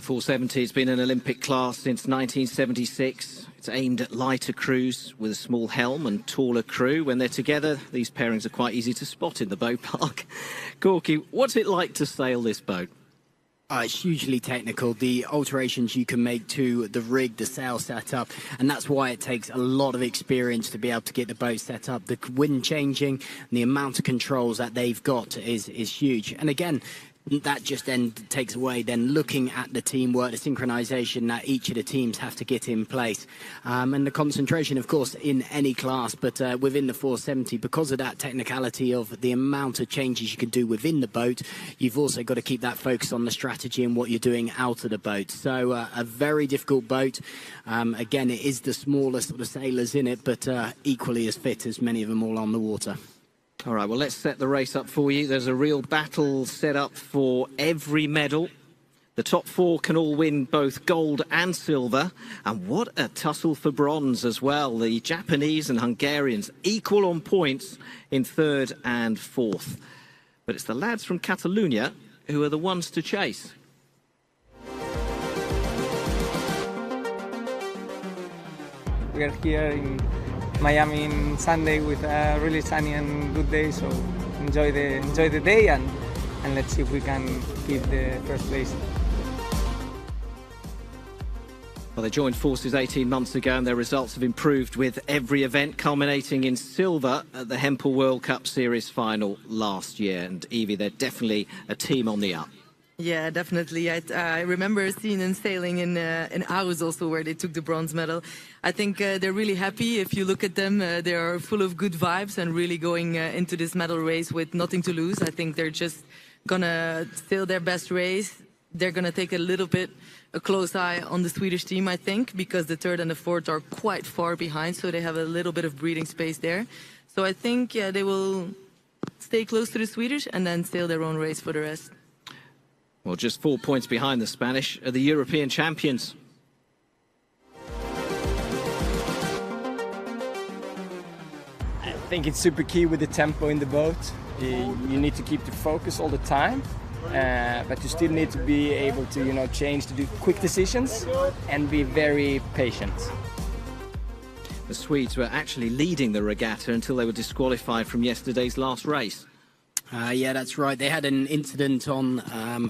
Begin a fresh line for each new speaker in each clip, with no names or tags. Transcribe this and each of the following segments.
470 has been an Olympic class since 1976. It's aimed at lighter crews with a small helm and taller crew. When they're together, these pairings are quite easy to spot in the boat park. Gorky, what's it like to sail this boat?
It's hugely technical, the alterations you can make to the rig, the sail setup, and that's why it takes a lot of experience to be able to get the boat set up. The wind changing and the amount of controls that they've got is huge. And again, that just then takes away then looking at the teamwork, the synchronization that each of the teams have to get in place. And the concentration, of course, in any class, but within the 470, because of that technicality of the amount of changes you can do within the boat, you've also got to keep that focus on the strategy and what you're doing out of the boat. So a very difficult boat. Again, it is the smallest of the sailors in it, but equally as fit as many of them all on the water.
All right, well, let's set the race up for you. There's a real battle set up for every medal. The top four can all win both gold and silver. And what a tussle for bronze as well. The Japanese and Hungarians equal on points in third and fourth. But it's the lads from Catalonia who are the ones to chase.
We are here in Miami on Sunday with a really sunny and good day, so enjoy the day and let's see if we can keep the first place.
Well, they joined forces 18 months ago and their results have improved with every event, culminating in silver at the Hempel World Cup Series final last year. And Evie, they're definitely a team on the up.
Yeah, definitely. I remember seeing them sailing in Aarhus also, where they took the bronze medal. I think they're really happy. If you look at them, they are full of good vibes and really going into this medal race with nothing to lose. I think they're just gonna sail their best race. They're gonna take a close eye on the Swedish team, I think, because the third and the fourth are quite far behind, so they have a little bit of breathing space there. So I think, yeah, they will stay close to the Swedish and then sail their own race for the rest.
Well, just 4 points behind the Spanish are the European champions.
I think it's super key with the tempo in the boat. You need to keep the focus all the time, but you still need to be able to, change, to do quick decisions and be very patient.
The Swedes were actually leading the regatta until they were disqualified from yesterday's last race.
Yeah, that's right. They had an incident on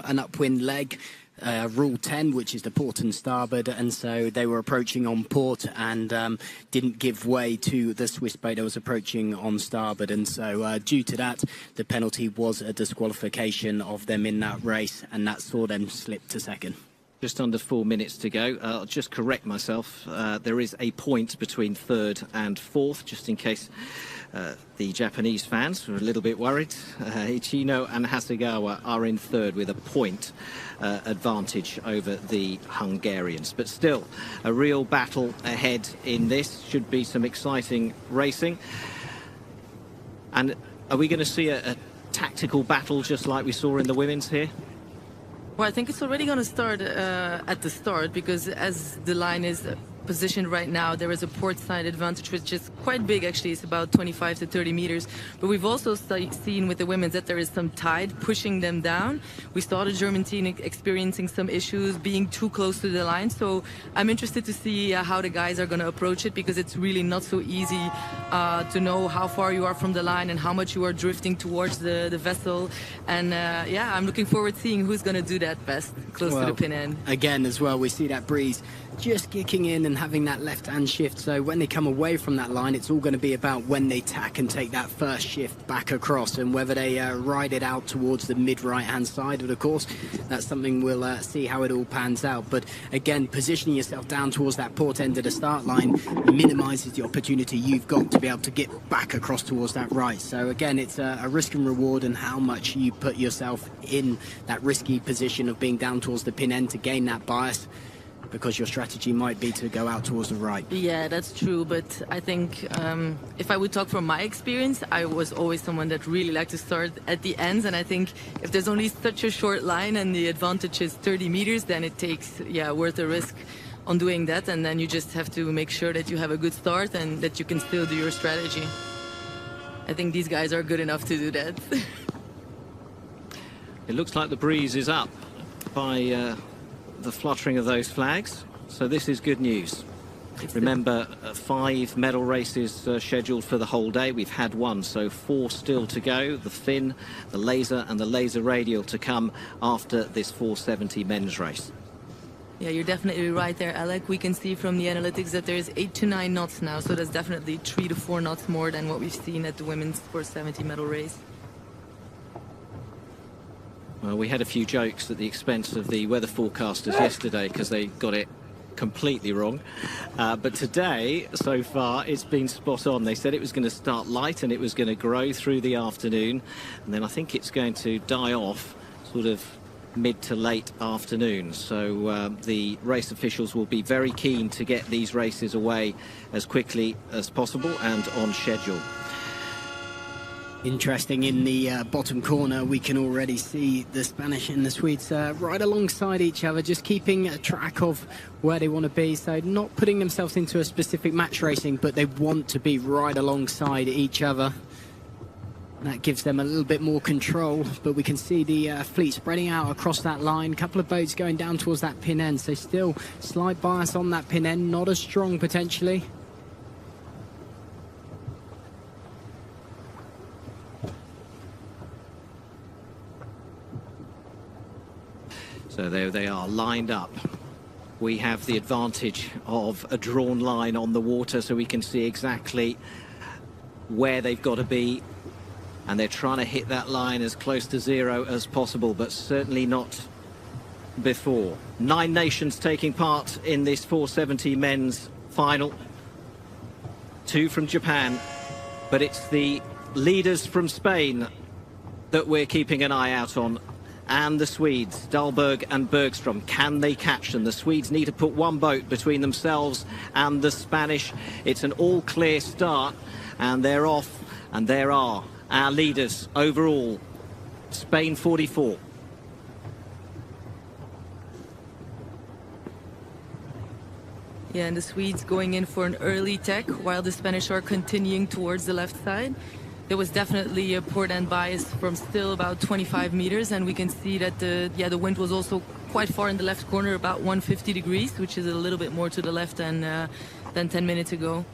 an upwind leg, Rule 10, which is the port and starboard, and so they were approaching on port and didn't give way to the Swiss boat that was approaching on starboard, and so due to that, the penalty was a disqualification of them in that race, and that saw them slip to second.
Just under 4 minutes to go. I'll just correct myself. There is a point between third and fourth, just in case the Japanese fans were a little bit worried. Ichino and Hasegawa are in third with a point advantage over the Hungarians. But still, a real battle ahead in this. Should be some exciting racing. And are we going to see a tactical battle just like we saw in the women's here?
Well, I think it's already going to start at the start, because as the line is positioned right now, there is a port side advantage, which is quite big actually. It's about 25 to 30 meters. But we've also seen with the women that there is some tide pushing them down. We saw the German team experiencing some issues, being too close to the line. So I'm interested to see how the guys are going to approach it, because it's really not so easy to know how far you are from the line and how much you are drifting towards the vessel. And yeah, I'm looking forward to seeing who's going to do that best, close to the pin end.
Again, as well, we see that breeze just kicking in and having that left-hand shift. So when they come away from that line, it's all going to be about when they tack and take that first shift back across, and whether they ride it out towards the mid-right-hand side of the course. That's something we'll see how it all pans out. But again, positioning yourself down towards that port end of the start line minimises the opportunity you've got to be able to get back across towards that right. So again, it's a risk and reward, and how much you put yourself in that risky position of being down towards the pin end to gain that bias, because your strategy might be to go out towards the right.
Yeah, that's true. But I think if I would talk from my experience, I was always someone that really liked to start at the ends. And I think if there's only such a short line and the advantage is 30 meters, then it takes, worth the risk on doing that. And then you just have to make sure that you have a good start and that you can still do your strategy. I think these guys are good enough to do that.
It looks like the breeze is up by the fluttering of those flags. So this is good news. Remember, 5 medal races scheduled for the whole day. We've had 1, so 4 still to go. The Finn, the Laser and the Laser Radial to come after this 470 men's race.
Yeah, you're definitely right there, Alec. We can see from the analytics that there's 8 to 9 knots now, so that's definitely 3 to 4 knots more than what we've seen at the women's 470 medal race.
Well, we had a few jokes at the expense of the weather forecasters yesterday because they got it completely wrong. But today, so far, it's been spot on. They said it was going to start light and it was going to grow through the afternoon. And then I think it's going to die off sort of mid to late afternoon. So the race officials will be very keen to get these races away as quickly as possible and on schedule.
Interesting, in the bottom corner we can already see the Spanish and the Swedes right alongside each other, just keeping track of where they want to be, so not putting themselves into a specific match racing, but they want to be right alongside each other. That gives them a little bit more control, but we can see the fleet spreading out across that line. A couple of boats going down towards that pin end, so still slight bias on that pin end, not as strong potentially.
So there they are, lined up. We have the advantage of a drawn line on the water, so we can see exactly where they've got to be. And they're trying to hit that line as close to zero as possible, but certainly not before. 9 nations taking part in this 470 men's final. 2 from Japan, but it's the leaders from Spain that we're keeping an eye out on. And the Swedes, Dahlberg and Bergstrom, can they catch them? The Swedes need to put 1 boat between themselves and the Spanish. It's an all-clear start, and they're off, and there are our leaders overall. Spain 44.
Yeah, and the Swedes going in for an early tech, while the Spanish are continuing towards the left side. There was definitely a port end bias from still about 25 meters, and we can see that the wind was also quite far in the left corner, about 150 degrees, which is a little bit more to the left than 10 minutes ago.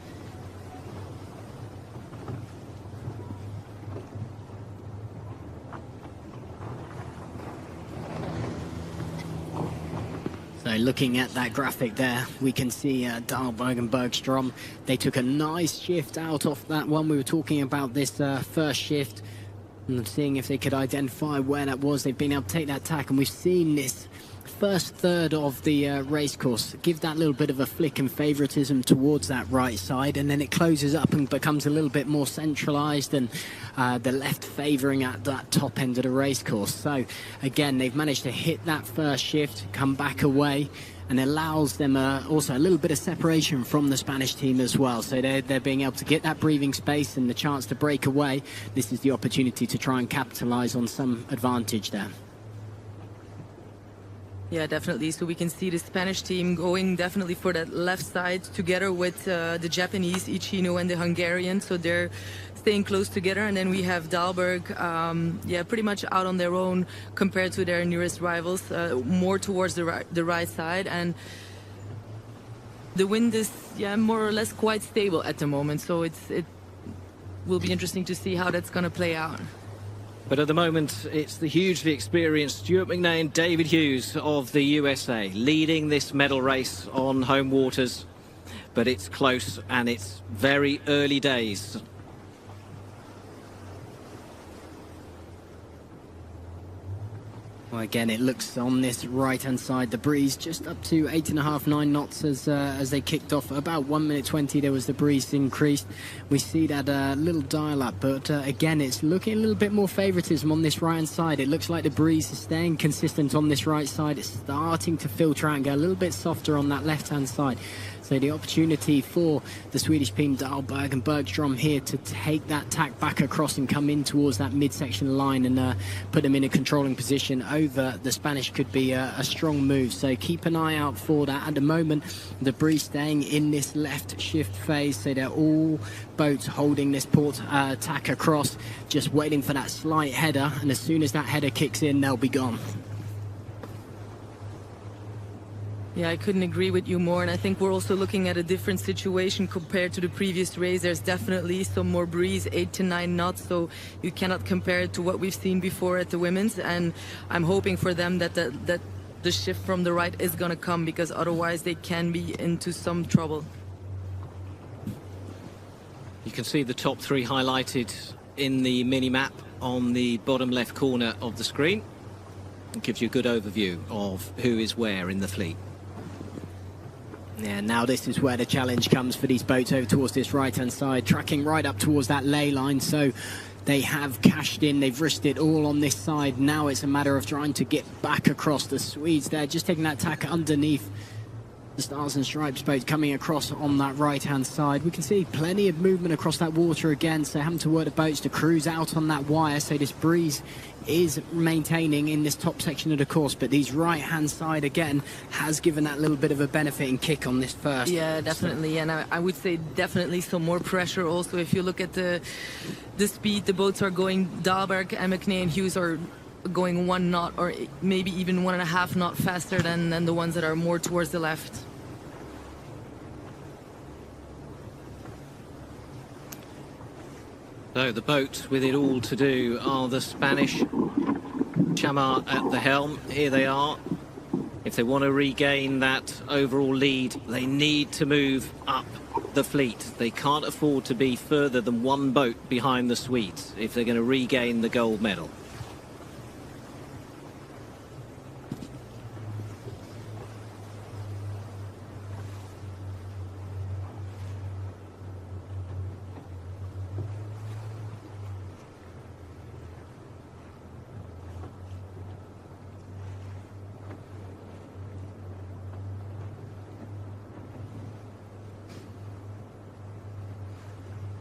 So looking at that graphic there, we can see Dahlberg and Bergstrom. They took a nice shift out of that one. We were talking about this first shift and seeing if they could identify where that was. They've been able to take that tack, and we've seen this first third of the race course give that little bit of a flick and favoritism towards that right side, and then it closes up and becomes a little bit more centralized, and the left favoring at that top end of the race course. So again, they've managed to hit that first shift, come back away, and allows them also a little bit of separation from the Spanish team as well. So they're being able to get that breathing space and the chance to break away. This is the opportunity to try and capitalize on some advantage there.
Yeah, definitely. So we can see the Spanish team going definitely for that left side together with the Japanese, Ichino, and the Hungarian. So they're staying close together. And then we have Dahlberg, pretty much out on their own compared to their nearest rivals, more towards the right side. And the wind is, more or less quite stable at the moment. So it will be interesting to see how that's going to play out.
But at the moment, it's the hugely experienced Stuart McNay and David Hughes of the USA leading this medal race on home waters. But it's close, and it's very early days.
Well, again, it looks on this right-hand side, the breeze just up to 8.5, 9 knots as they kicked off. About 1 minute 20, there was the breeze increased. We see that little dial-up, but again, it's looking a little bit more favoritism on this right-hand side. It looks like the breeze is staying consistent on this right side. It's starting to filter out and go a little bit softer on that left-hand side. So the opportunity for the Swedish team, Dahlberg and Bergstrom, here to take that tack back across and come in towards that midsection line and put them in a controlling position over the Spanish could be a strong move. So keep an eye out for that. At the moment, the breeze staying in this left shift phase, so they're all boats holding this port tack across, just waiting for that slight header, and as soon as that header kicks in, they'll be gone.
Yeah, I couldn't agree with you more. And I think we're also looking at a different situation compared to the previous race. There's definitely some more breeze, 8 to 9 knots. So you cannot compare it to what we've seen before at the women's. And I'm hoping for them that the shift from the right is going to come, because otherwise they can be into some trouble.
You can see the top 3 highlighted in the mini-map on the bottom left corner of the screen. It gives you a good overview of who is where in the fleet.
Yeah, now this is where the challenge comes for these boats over towards this right-hand side, tracking right up towards that ley line. So they have cashed in, they've risked it all on this side. Now it's a matter of trying to get back across. The Swedes there just taking that tack underneath the Stars and Stripes boat coming across on that right-hand side. We can see plenty of movement across that water again, so having to work the boats to cruise out on that wire. So this breeze is maintaining in this top section of the course, but these right-hand side again has given that little bit of a benefit and kick on this first.
Yeah, definitely. And I would say definitely some more pressure also. If you look at the speed the boats are going, Dahlberg and McNeil and Hughes are going 1 knot or maybe even 1.5 knot faster than the ones that are more towards the left.
So the boat with it all to do are the Spanish. Chamar at the helm. Here they are. If they want to regain that overall lead, they need to move up the fleet. They can't afford to be further than 1 boat behind the Swedes if they're going to regain the gold medal.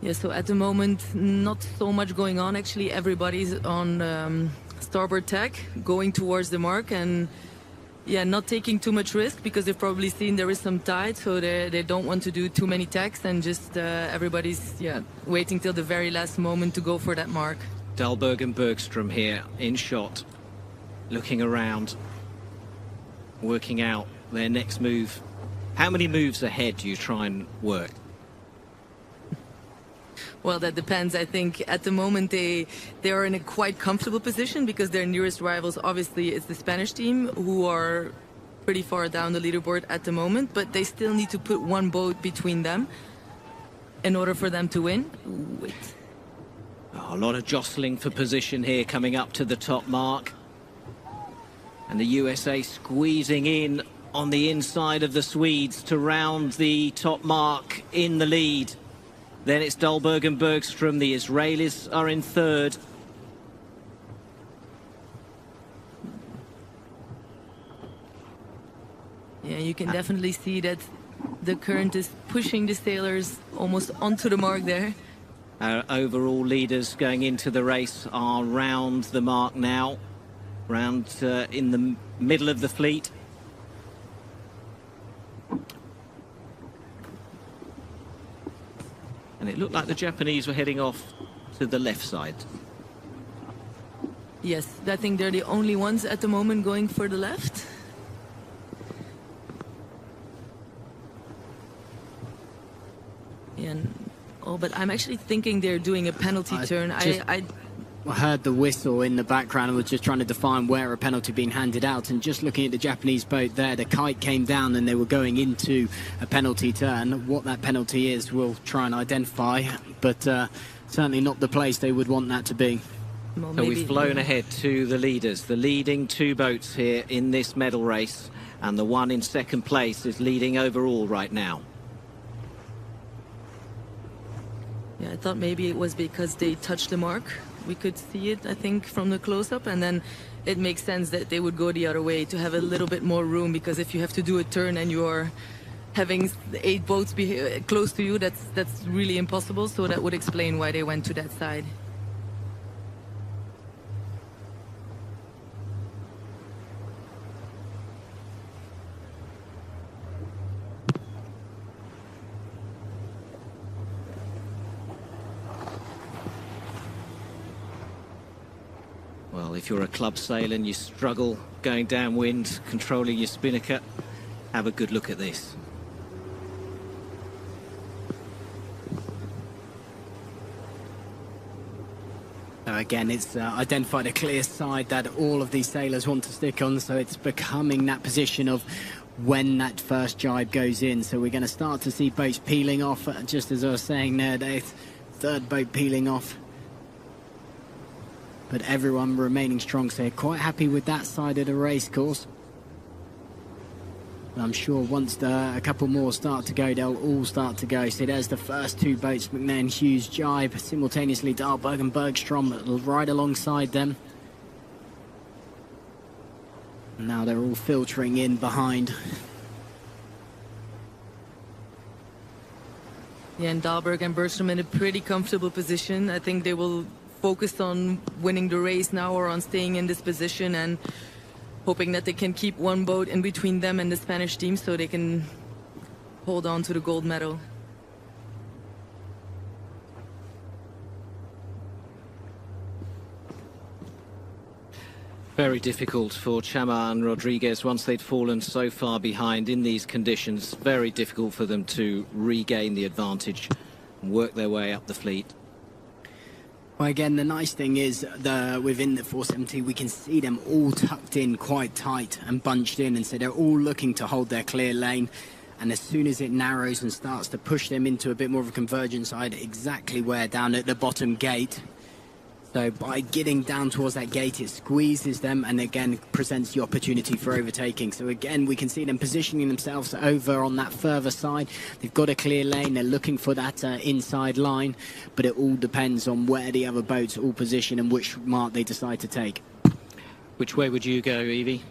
Yeah, so at the moment, not so much going on. Actually, everybody's on starboard tack, going towards the mark, and yeah, not taking too much risk because they've probably seen there is some tide, so they don't want to do too many tacks, and just everybody's waiting till the very last moment to go for that mark.
Dahlberg and Bergstrom here in shot, looking around, working out their next move. How many moves ahead do you try and work?
Well, that depends. I think at the moment they are in a quite comfortable position because their nearest rivals, obviously, is the Spanish team, who are pretty far down the leaderboard at the moment, but they still need to put 1 boat between them in order for them to win. Wait.
Oh, a lot of jostling for position here coming up to the top mark. And the USA squeezing in on the inside of the Swedes to round the top mark in the lead. Then it's Dahlberg and Bergstrom. The Israelis are in 3rd.
Yeah, you can definitely see that the current is pushing the sailors almost onto the mark there.
Our overall leaders going into the race are round the mark now, round in the middle of the fleet. And it looked like the Japanese were heading off to the left side.
Yes, I think they're the only ones at the moment going for the left. Yeah, but I'm actually thinking they're doing a penalty turn. I
heard the whistle in the background and was just trying to define where a penalty being handed out, and just looking at the Japanese boat there, the kite came down and they were going into a penalty turn. What that penalty is we'll try and identify, but certainly not the place they would want that to be.
Well,
so we've flown ahead to the leaders, the leading 2 boats here in this medal race, and the one in 2nd place is leading overall right now.
Yeah, I thought maybe it was because they touched the mark. We could see it, I think, from the close-up, and then it makes sense that they would go the other way to have a little bit more room, because if you have to do a turn and you're having 8 boats be close to you, that's really impossible, so that would explain why they went to that side.
Well, if you're a club sailor and you struggle going downwind, controlling your spinnaker, have a good look at this.
Again, it's identified a clear side that all of these sailors want to stick on, so it's becoming that position of when that first jibe goes in. So we're going to start to see boats peeling off, just as I was saying there, the third boat peeling off. But everyone remaining strong, so quite happy with that side of the race course. I'm sure once a couple more start to go, they'll all start to go. So there's the first two boats, McNair and Hughes jibe, simultaneously Dahlberg and Bergstrom right alongside them. And now they're all filtering in behind.
Yeah, and Dahlberg and Bergstrom in a pretty comfortable position. I think they will focus on winning the race now, or on staying in this position, and hoping that they can keep one boat in between them and the Spanish team so they can hold on to the gold medal.
Very difficult for Chama and Rodriguez once they'd fallen so far behind in these conditions. Very difficult for them to regain the advantage and work their way up the fleet.
Well, again, the nice thing is within the 470, we can see them all tucked in quite tight and bunched in, and so they're all looking to hold their clear lane. And as soon as it narrows and starts to push them into a bit more of a convergence side, exactly where down at the bottom gate. So by getting down towards that gate, it squeezes them and again presents the opportunity for overtaking. So again, we can see them positioning themselves over on that further side. They've got a clear lane. They're looking for that inside line, but it all depends on where the other boats all position and which mark they decide to take.
Which way would you go, Evie?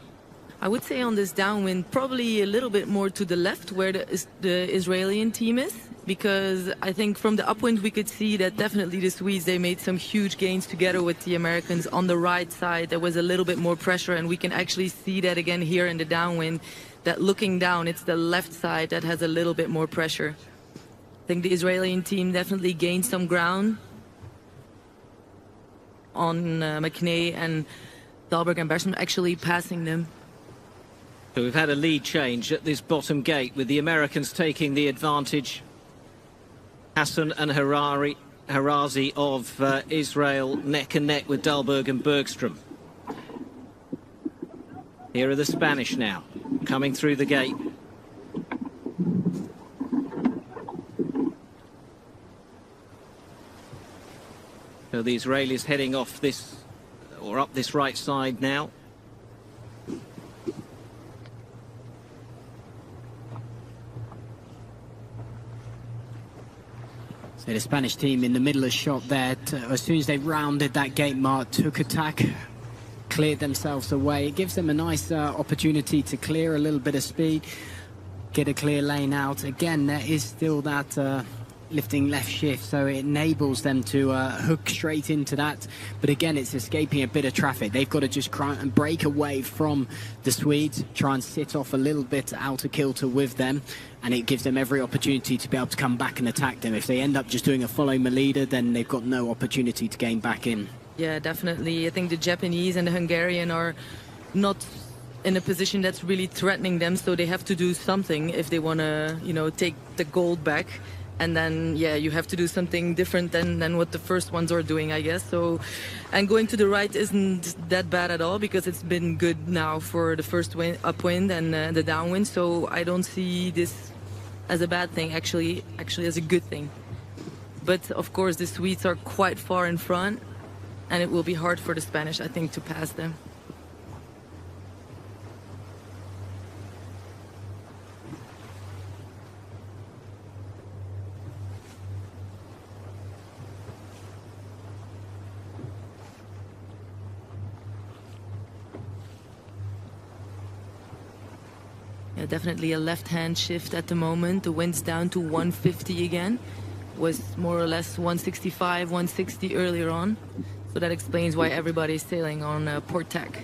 I would say on this downwind, probably a little bit more to the left where the Israeli team is, because I think from the upwind we could see that definitely the Swedes, they made some huge gains together with the Americans. On the right side there was a little bit more pressure, and we can actually see that again here in the downwind, that looking down, it's the left side that has a little bit more pressure. I think the Israeli team definitely gained some ground on McNay, and Dahlberg and Bergstrom actually passing them.
So we've had a lead change at this bottom gate, with the Americans taking the advantage. Hassan and Harazi of Israel neck and neck with Dahlberg and Bergstrom. Here are the Spanish now, coming through the gate. So the Israelis heading off this, or up this right side now.
So the Spanish team in the middle of shot there, as soon as they rounded that gate mark, took attack, cleared themselves away. It gives them a nice opportunity to clear a little bit of speed, get a clear lane out. Again, there is still that lifting left shift, so it enables them to hook straight into that. But again, it's escaping a bit of traffic. They've got to just try and break away from the Swedes, try and sit off a little bit out of kilter with them, and it gives them every opportunity to be able to come back and attack them. If they end up just doing a follow my leader, then they've got no opportunity to gain back in.
Yeah, definitely. I think the Japanese and the Hungarian are not in a position that's really threatening them, so they have to do something if they want to, you know, take the gold back. And then, yeah, you have to do something different than what the first ones are doing, I guess. So, and going to the right isn't that bad at all, because it's been good now for the first upwind and the downwind. So I don't see this as a bad thing, actually as a good thing. But of course, the Swedes are quite far in front, and it will be hard for the Spanish, I think, to pass them. Yeah, definitely a left-hand shift at the moment. The wind's down to 150 again. Was more or less 165, 160 earlier on. So that explains why everybody's sailing on port tack.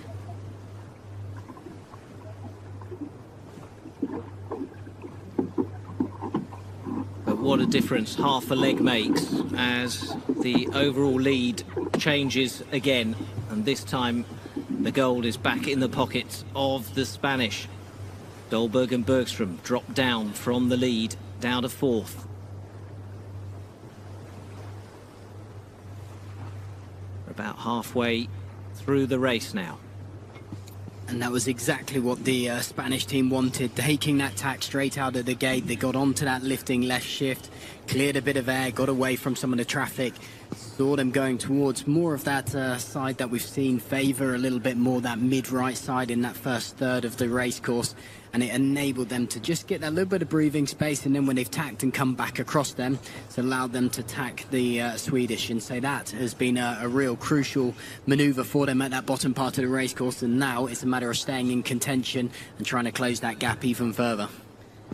But what a difference half a leg makes as the overall lead changes again. And this time the gold is back in the pockets of the Spanish. Dolberg and Bergstrom drop down from the lead, down to fourth. We're about halfway through the race now.
And that was exactly what the Spanish team wanted, taking that tack straight out of the gate. They got onto that lifting left shift, cleared a bit of air, got away from some of the traffic, saw them going towards more of that side that we've seen favour a little bit more, that mid-right side in that first third of the race course. And it enabled them to just get that little bit of breathing space, and then when they've tacked and come back across them, it's allowed them to tack the Swedish. And so that has been a real crucial manoeuvre for them at that bottom part of the race course, and now it's a matter of staying in contention and trying to close that gap even further.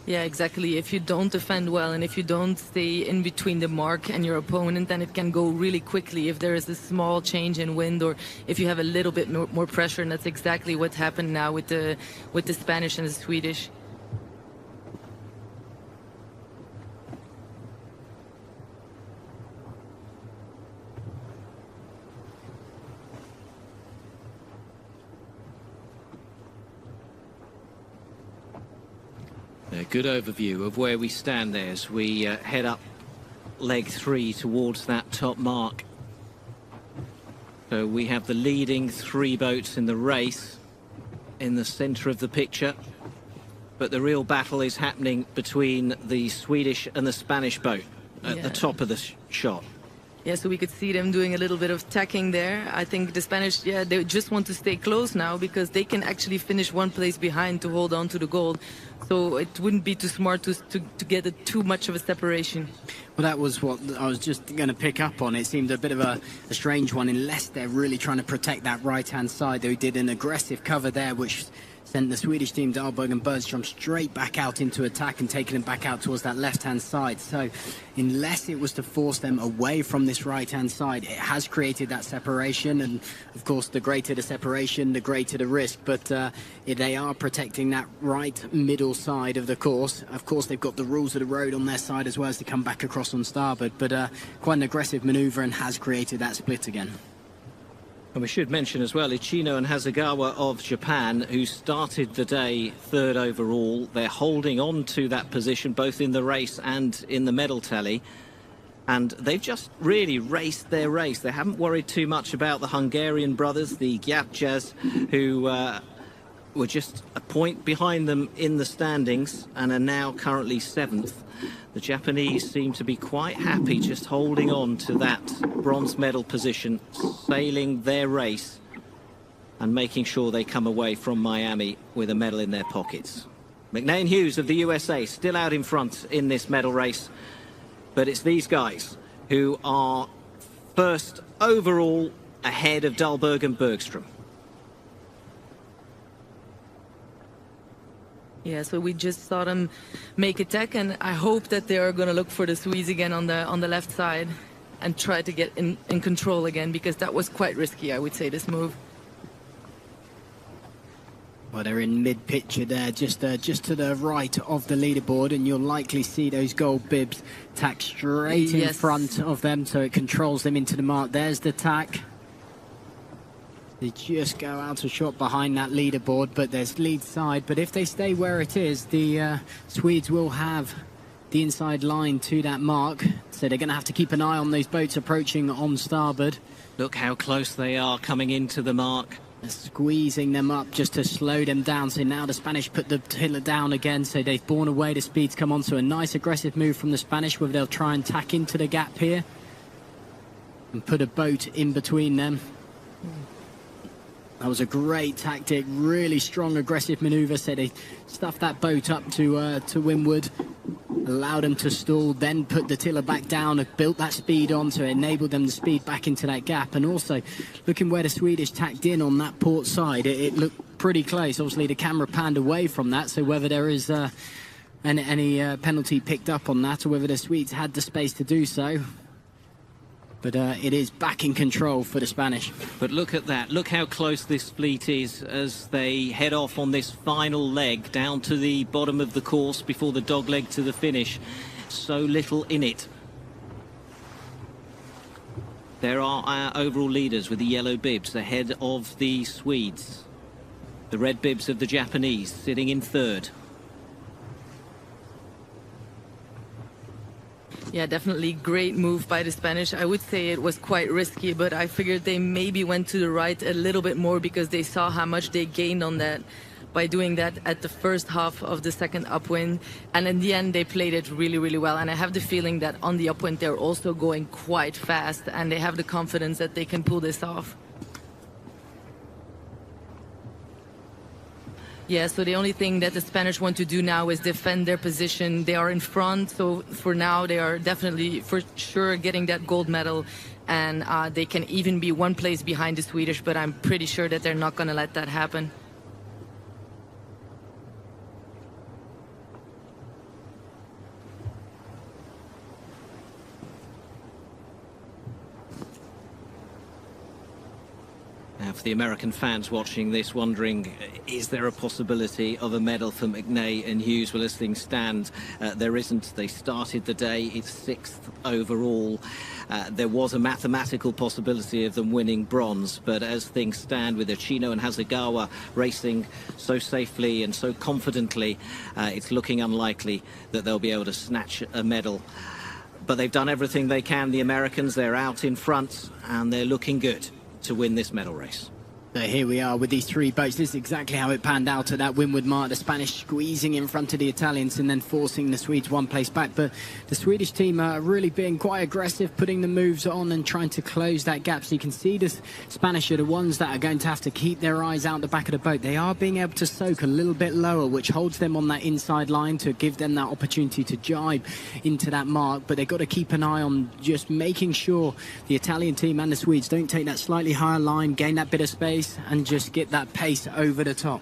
Yeah, exactly. If you don't defend well and if you don't stay in between the mark and your opponent, then it can go really quickly if there is a small change in wind or if you have a little bit more pressure, and that's exactly what happened now with the Spanish and the Swedish.
A good overview of where we stand there as we head up leg 3 towards that top mark. So we have the leading 3 boats in the race in the centre of the picture, but the real battle is happening between the Swedish and the Spanish boat at the top of the shot.
Yeah, so we could see them doing a little bit of tacking there. I think the Spanish, they just want to stay close now because they can actually finish one place behind to hold on to the gold. So it wouldn't be too smart to get too much of a separation.
Well, that was what I was just going to pick up on. It seemed a bit of a strange one, unless they're really trying to protect that right-hand side. They did an aggressive cover there, which sent the Swedish team, Dahlberg and Bergstrom, straight back out into attack and taking them back out towards that left-hand side. So unless it was to force them away from this right-hand side, it has created that separation. And, of course, the greater the separation, the greater the risk. But they are protecting that right middle side of the course. Of course, they've got the rules of the road on their side as well as to come back across on starboard. But quite an aggressive manoeuvre and has created that split again.
And we should mention as well Ichino and Hasegawa of Japan, who started the day 3rd overall. They're holding on to that position both in the race and in the medal tally. And they've just really raced their race. They haven't worried too much about the Hungarian brothers, the Gyapjas, who were just a point behind them in the standings and are now currently 7th. The Japanese seem to be quite happy just holding on to that bronze medal position, sailing their race and making sure they come away from Miami with a medal in their pockets. McNair Hughes of the USA still out in front in this medal race, but it's these guys who are first overall ahead of Dahlberg and Bergstrom.
Yeah, so we just saw them make attack, and I hope that they are going to look for the Swedes again on the left side and try to get in control again, because that was quite risky, I would say, this move.
Well, they're in mid-picture there, just to the right of the leaderboard, and you'll likely see those gold bibs tack straight in front of them, so it controls them into the mark. There's the tack. They just go out a shot behind that leaderboard, but there's lead side. But if they stay where it is, the Swedes will have the inside line to that mark. So they're going to have to keep an eye on those boats approaching on starboard.
Look how close they are coming into the mark.
They're squeezing them up just to slow them down. So now the Spanish put the tiller down again. So they've borne away the speeds come on. So a nice aggressive move from the Spanish, where they'll try and tack into the gap here and put a boat in between them. That was a great tactic, really strong, aggressive manoeuvre. So they stuffed that boat up to windward, allowed them to stall, then put the tiller back down and built that speed on to enable them to speed back into that gap. And also, looking where the Swedish tacked in on that port side, it looked pretty close. Obviously, the camera panned away from that, so whether there is any penalty picked up on that or whether the Swedes had the space to do so. But it is back in control for the Spanish.
But look at that. Look how close this fleet is as they head off on this final leg down to the bottom of the course before the dogleg to the finish. So little in it. There are our overall leaders with the yellow bibs ahead of the Swedes. The red bibs of the Japanese sitting in 3rd.
Yeah, definitely great move by the Spanish. I would say it was quite risky, but I figured they maybe went to the right a little bit more because they saw how much they gained on that by doing that at the first half of the second upwind. And in the end, they played it really, really well. And I have the feeling that on the upwind, they're also going quite fast, and they have the confidence that they can pull this off. Yeah, so the only thing that the Spanish want to do now is defend their position. They are in front, so for now they are definitely, for sure, getting that gold medal. And they can even be one place behind the Swedish, but I'm pretty sure that they're not going to let that happen.
For the American fans watching this, wondering, is there a possibility of a medal for McNay and Hughes? Well, as things stand, there isn't. They started the day, it's 6th overall. There was a mathematical possibility of them winning bronze, but as things stand with Achino and Hasegawa racing so safely and so confidently, it's looking unlikely that they'll be able to snatch a medal. But they've done everything they can, the Americans. They're out in front and they're looking good to win this medal race.
So here we are with these three boats. This is exactly how it panned out at that windward mark. The Spanish squeezing in front of the Italians and then forcing the Swedes one place back. But the Swedish team are really being quite aggressive, putting the moves on and trying to close that gap. So you can see the Spanish are the ones that are going to have to keep their eyes out the back of the boat. They are being able to soak a little bit lower, which holds them on that inside line to give them that opportunity to jibe into that mark. But they've got to keep an eye on just making sure the Italian team and the Swedes don't take that slightly higher line, gain that bit of space, and just get that pace over the top.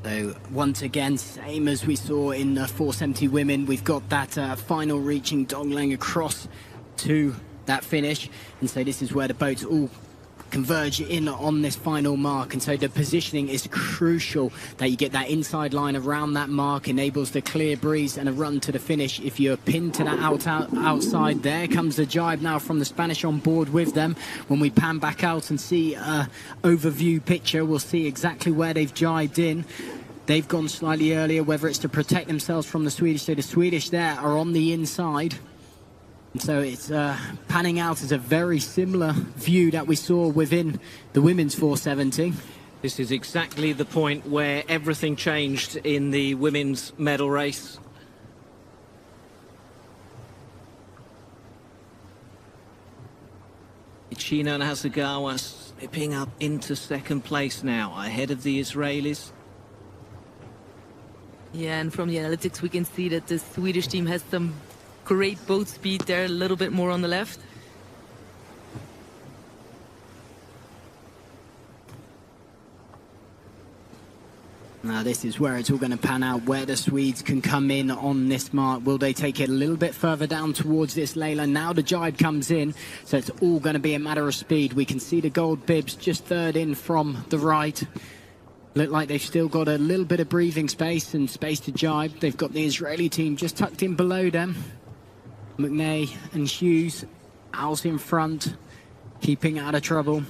So once again, same as we saw in the 470 women, we've got that final reaching dogleg across to that finish, and so this is where the boats all converge in on this final mark. And so the positioning is crucial, that you get that inside line around that mark, enables the clear breeze and a run to the finish. If you're pinned to that outside, there comes the jibe now from the Spanish on board with them. When we pan back out and see an overview picture, we'll see exactly where they've jibed in. They've gone slightly earlier, whether it's to protect themselves from the Swedish. So the Swedish there are on the inside. And so it's panning out as a very similar view that we saw within the women's 470.
This is exactly the point where everything changed in the women's medal race. Achino and Hasegawa slipping up into second place now, ahead of the Israelis.
Yeah, and from the analytics we can see that the Swedish team has some great boat speed there, a little bit more on the left.
Now this is where it's all going to pan out, where the Swedes can come in on this mark. Will they take it a little bit further down towards this leyline? Now the jibe comes in, so it's all going to be a matter of speed. We can see the gold bibs just third in from the right. Look like they've still got a little bit of breathing space and space to jibe. They've got the Israeli team just tucked in below them. McNay and Hughes out in front, keeping out of trouble.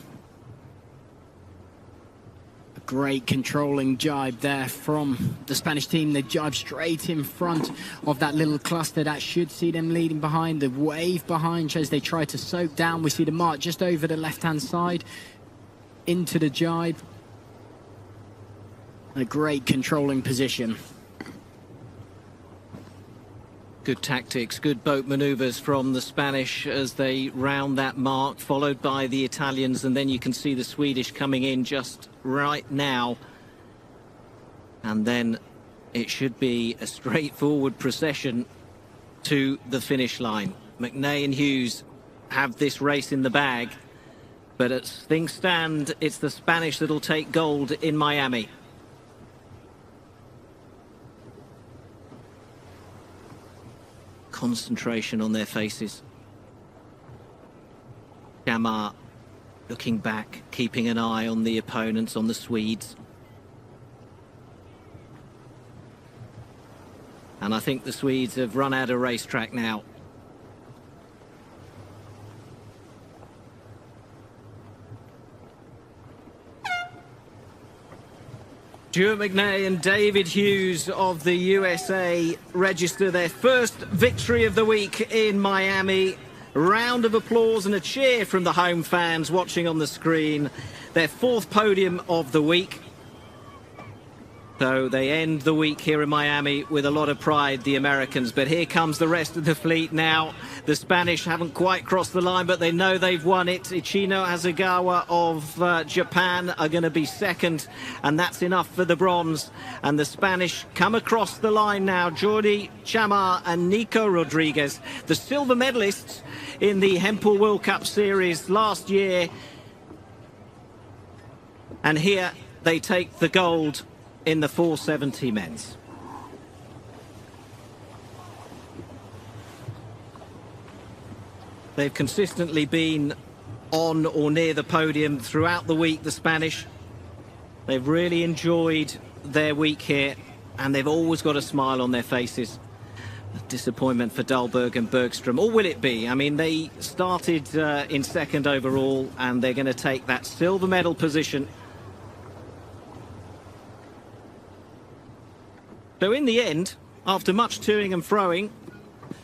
A great controlling jibe there from the Spanish team. They jibe straight in front of that little cluster that should see them leading behind. The wave behind shows they try to soak down. We see the mark just over the left-hand side into the jibe. A great controlling position.
Good tactics, good boat maneuvers from the Spanish as they round that mark, followed by the Italians, and then you can see the Swedish coming in just right now. And then it should be a straightforward procession to the finish line. McNay and Hughes have this race in the bag, but as things stand, it's the Spanish that'll take gold in Miami. Concentration on their faces. Jamar looking back, keeping an eye on the opponents, on the Swedes. And I think the Swedes have run out of racetrack now. Stuart McNay and David Hughes of the USA register their first victory of the week in Miami. Round of applause and a cheer from the home fans watching on the screen. Their fourth podium of the week. So they end the week here in Miami with a lot of pride, the Americans. But here comes the rest of the fleet now. The Spanish haven't quite crossed the line, but they know they've won it. Ichino Hasegawa of Japan are going to be second, and that's enough for the bronze. And the Spanish come across the line now. Jordi Chamar and Nico Rodriguez, the silver medalists in the Hempel World Cup Series last year. And here they take the gold in the 470 men's. They've consistently been on or near the podium throughout the week, the Spanish. They've really enjoyed their week here, and they've always got a smile on their faces. Disappointment for Dahlberg and Bergstrom, or will it be? I mean, they started in second overall, and they're going to take that silver medal position. So in the end, after much toing and froing,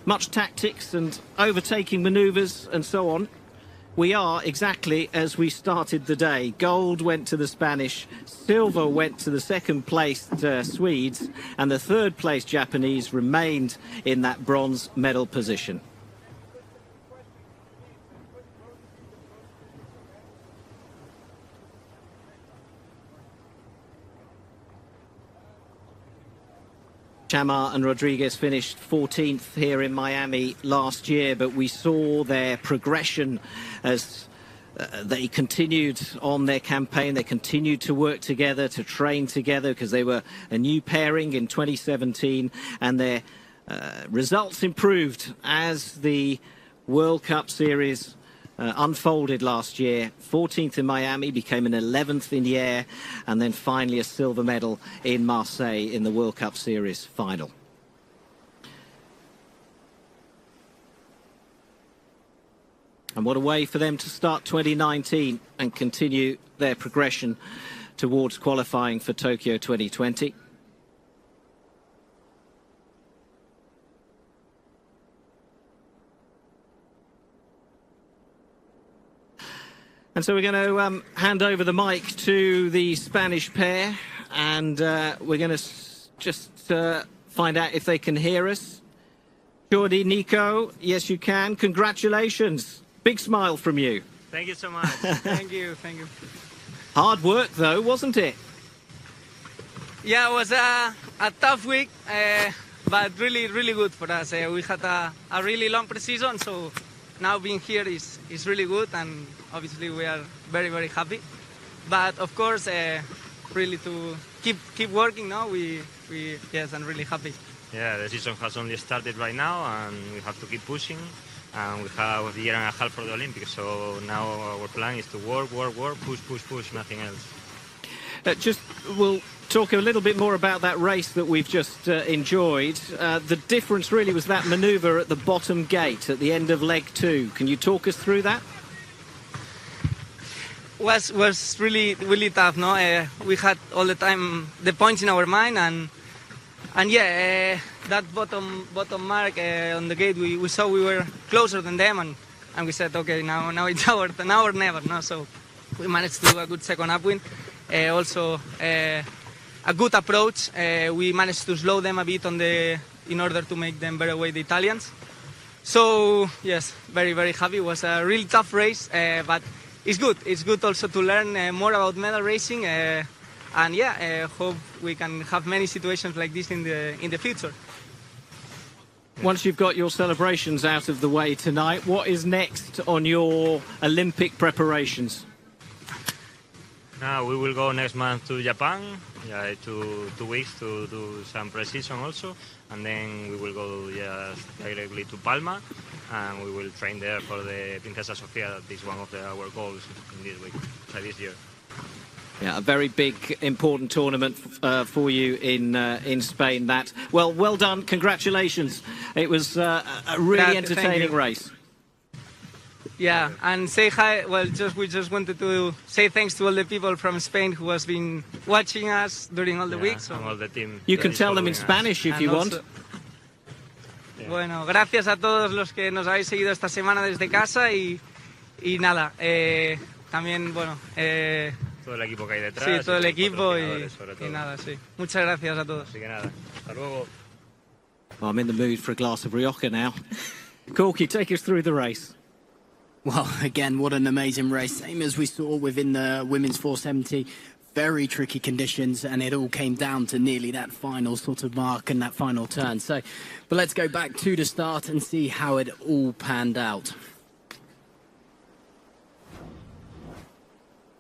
much tactics and overtaking manoeuvres and so on, we are exactly as we started the day. Gold went to the Spanish, silver went to the second-placed Swedes, and the third-placed Japanese remained in that bronze medal position. Chamar and Rodriguez finished 14th here in Miami last year, but we saw their progression as they continued on their campaign. They continued to work together, to train together, because they were a new pairing in 2017, and their results improved as the World Cup Series unfolded last year. 14th in Miami, became an 11th in the air, and then finally a silver medal in Marseille in the World Cup Series final. And what a way for them to start 2019 and continue their progression towards qualifying for Tokyo 2020. And so we're going to hand over the mic to the Spanish pair, and we're going to just find out if they can hear us. Jordi, Nico, yes you can. Congratulations. Big smile from you.
Thank you so much.
Thank you, thank you.
Hard work though, wasn't it?
Yeah, it was a tough week, but really, really good for us. We had a really long pre-season, so now being here is really good, and obviously we are very, very happy. But of course, really to keep working now, yes, I'm really happy.
Yeah, the season has only started right now, and we have to keep pushing. And we have a year and a half for the Olympics, so now our plan is to work, push, nothing else.
We'll talk a little bit more about that race that we've just enjoyed. The difference really was that manoeuvre at the bottom gate at the end of leg 2. Can you talk us through that?
Was really, really tough, no? We had all the time the points in our mind, and yeah, that bottom mark on the gate, we saw we were closer than them, and we said, okay, now it's now or never, no? So we managed to do a good second upwind. Also, a good approach. We managed to slow them a bit in order to make them better away the Italians. So yes, very, very happy. It was a really tough race, but it's good. It's good also to learn more about medal racing. And yeah, hope we can have many situations like this in the future.
Once you've got your celebrations out of the way tonight, what is next on your Olympic preparations?
Now we will go next month to Japan, 2 weeks to do some pre-season also, and then we will go directly to Palma, and we will train there for the Princesa Sofia. That is one of our goals in this week, this year.
Yeah, a very big, important tournament for you in Spain. That well done, congratulations. It was a really entertaining race.
Yeah, and say hi. Well, we just wanted to say thanks to all the people from Spain who has been watching us during all the week. So.
And all the team.
You can tell them in Spanish if you want.
Bueno, gracias a todos los que nos habéis seguido esta semana desde casa y nada, también, bueno...
todo el equipo que hay detrás.
Sí, todo el equipo
y
nada, sí. Muchas gracias a todos.
Así que nada, hasta luego.
Well, I'm in the mood for a glass of Rioja now. Corky, take us through the race.
Well, again, what an amazing race. Same as we saw within the women's 470. Very tricky conditions, and it all came down to nearly that final sort of mark and that final turn. So, but let's go back to the start and see how it all panned out.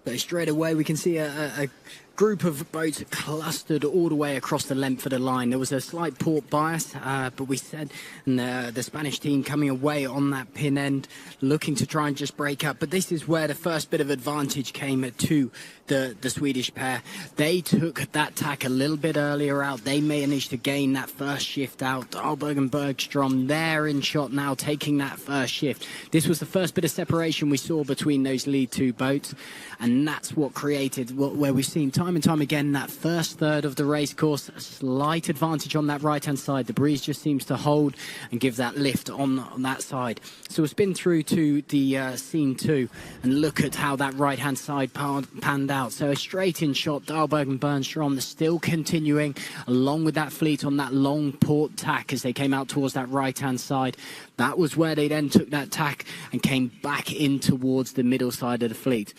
So straight away, we can see a group of boats clustered all the way across the length of the line. There was a slight port bias, but we said the Spanish team coming away on that pin end, looking to try and just break up. But this is where the first bit of advantage came to the Swedish pair. They took that tack a little bit earlier out. They managed to gain that first shift out. Dahlberg and Bergstrom, they're in shot now, taking that first shift. This was the first bit of separation we saw between those lead two boats, and that's what created where we've seen time and time again that first third of the race course, a slight advantage on that right-hand side. The breeze just seems to hold and give that lift on that side. So we'll spin through to the scene two and look at how that right-hand side panned out. So a straight in shot, Dahlberg and Bergstrom still continuing along with that fleet on that long port tack as they came out towards that right-hand side. That was where they then took that tack and came back in towards the middle side of the fleet.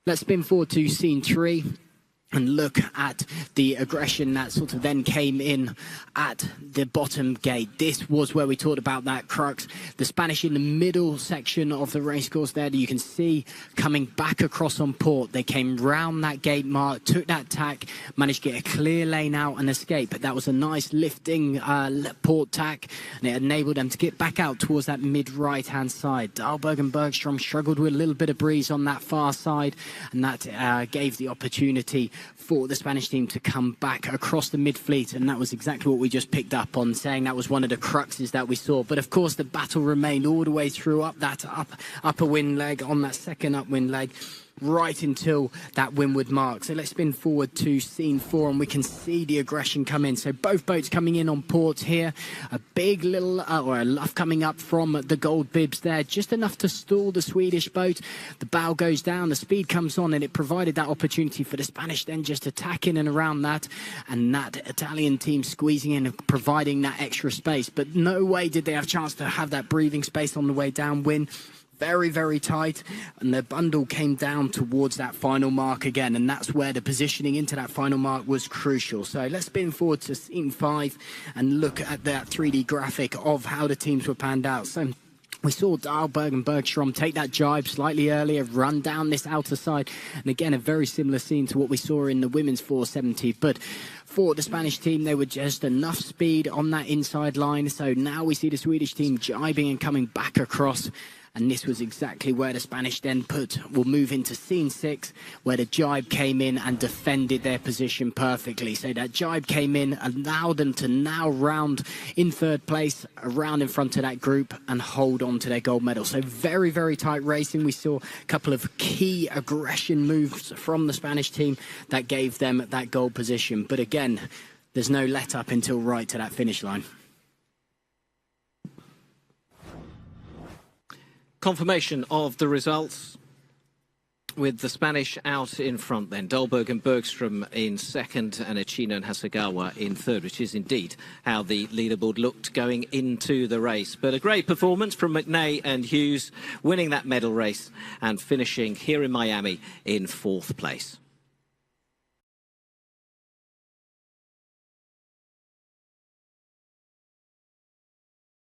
Let's spin forward to scene three and look at the aggression that sort of then came in at the bottom gate. This was where we talked about that crux. The Spanish in the middle section of the racecourse there, you can see coming back across on port. They came round that gate mark, took that tack, managed to get a clear lane out and escape. That was a nice lifting port tack, and it enabled them to get back out towards that mid-right-hand side. Dahlberg and Bergstrom struggled with a little bit of breeze on that far side, and that gave the opportunity for the Spanish team to come back across the mid-fleet, and that was exactly what we just picked up on, saying that was one of the cruxes that we saw. But of course the battle remained all the way through up that upper wind leg, on that second upwind leg, right until that windward mark. So let's spin forward to scene four and we can see the aggression come in. So both boats coming in on port here. A big little or a luff coming up from the gold bibs there, just enough to stall the Swedish boat. The bow goes down, the speed comes on, and it provided that opportunity for the Spanish then just to tack in and around that, and that Italian team squeezing in and providing that extra space. But no way did they have a chance to have that breathing space on the way downwind. Very, very tight, and the bundle came down towards that final mark again, and that's where the positioning into that final mark was crucial. So let's spin forward to scene 5 and look at that 3D graphic of how the teams were panned out. So we saw Dahlberg and Bergstrom take that jibe slightly earlier, run down this outer side, and again a very similar scene to what we saw in the women's 470. But for the Spanish team, they were just enough speed on that inside line. So now we see the Swedish team jibing and coming back across. And this was exactly where the Spanish then will move into scene 6, where the jibe came in and defended their position perfectly. So that jibe came in, allowed them to now round in third place, around in front of that group, and hold on to their gold medal. So very, very tight racing. We saw a couple of key aggression moves from the Spanish team that gave them that gold position. But again, there's no let up until right to that finish line.
Confirmation of the results with the Spanish out in front then. Dahlberg and Bergstrom in second and Achino and Hasegawa in third, which is indeed how the leaderboard looked going into the race. But a great performance from McNay and Hughes, winning that medal race and finishing here in Miami in 4th place.